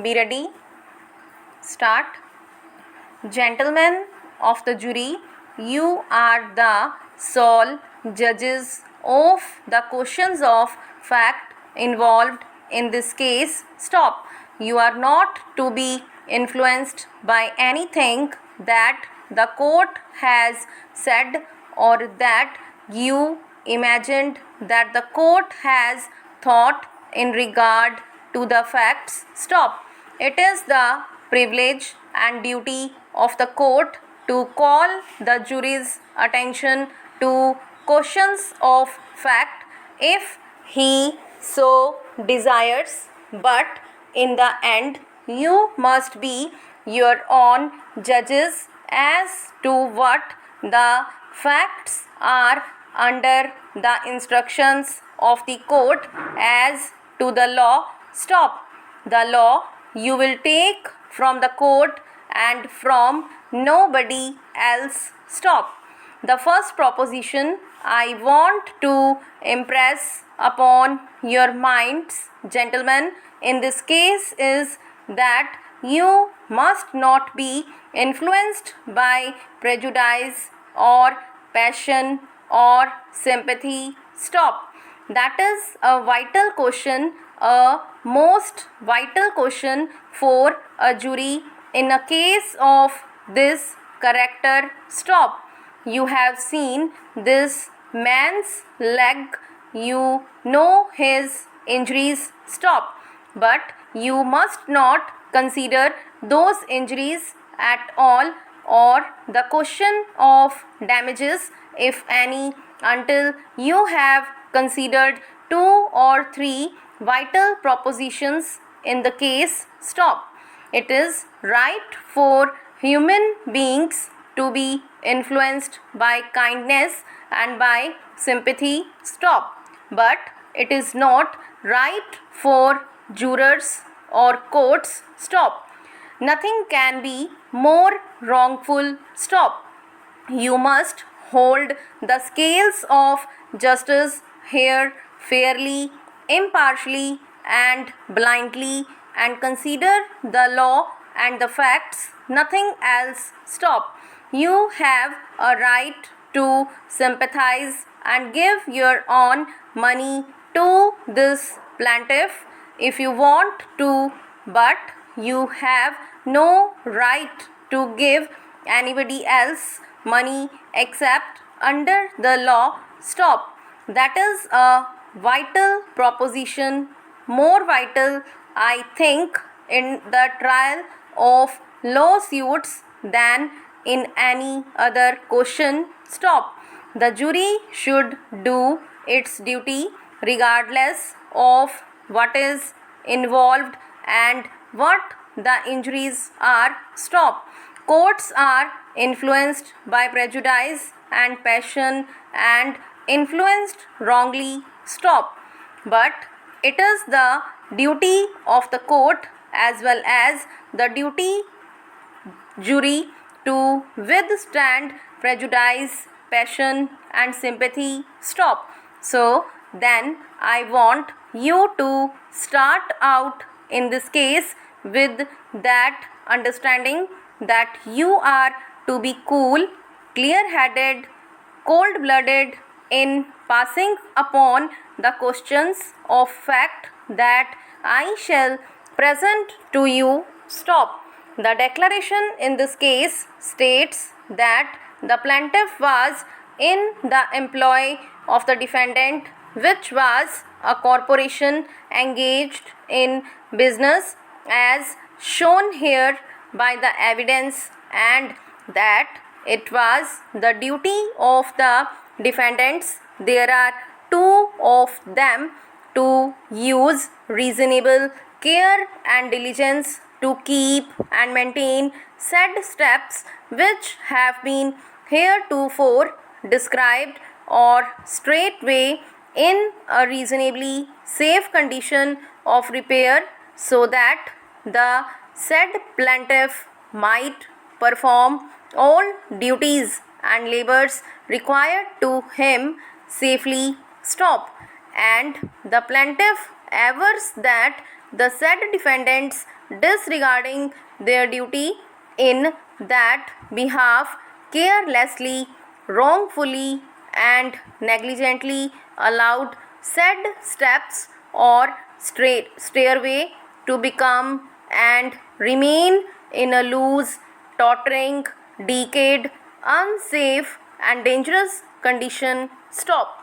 Be ready. Start. Gentlemen of the jury, you are the sole judges of the questions of fact involved in this case. Stop. You are not to be influenced by anything that the court has said or that you imagined that the court has thought in regard to the facts. Stop. It is the privilege and duty of the court to call the jury's attention to questions of fact if he so desires, but in the end you must be your own judges as to what the facts are under the instructions of the court as to the law. Stop. The law you will take from the court and from nobody else. Stop. The first proposition I want to impress upon your minds, gentlemen, in this case is that you must not be influenced by prejudice or passion or sympathy. Stop. That is a vital question, a most vital question for a jury in a case of this character. Stop. You have seen this man's leg, you know his injuries. Stop. But you must not consider those injuries at all or the question of damages, if any, until you have considered 2 or 3 vital propositions in the case. Stop. It is right for human beings to be influenced by kindness and by sympathy. Stop. But it is not right for jurors or courts. Stop. Nothing can be more wrongful. Stop. You must hold the scales of justice here fairly, impartially, and blindly, and consider the law and the facts, nothing else. Stop. You have a right to sympathize and give your own money to this plaintiff if you want to, but you have no right to give anybody else money except under the law. Stop. That is a vital proposition, more vital, I think, in the trial of lawsuits than in any other question. Stop. The jury should do its duty regardless of what is involved and what the injuries are. Stop. Courts are influenced by prejudice and passion and influenced wrongly. Stop. But it is the duty of the court as well as the duty jury to withstand prejudice, passion and sympathy. Stop. So then I want you to start out in this case with that understanding that you are to be cool, clear-headed, cold-blooded in passing upon the questions of fact that I shall present to you. Stop. The declaration in this case states that the plaintiff was in the employ of the defendant, which was a corporation engaged in business as shown here by the evidence, and that it was the duty of the defendants, there are 2 of them, to use reasonable care and diligence to keep and maintain said steps which have been heretofore described or straightway in a reasonably safe condition of repair, so that the said plaintiff might perform all duties and labors required to him safely. Stop. And the plaintiff avers that the said defendants disregarding their duty in that behalf, carelessly, wrongfully, and negligently allowed said steps or stairway to become and remain in a loose, tottering, decayed, unsafe, and dangerous condition. Stop.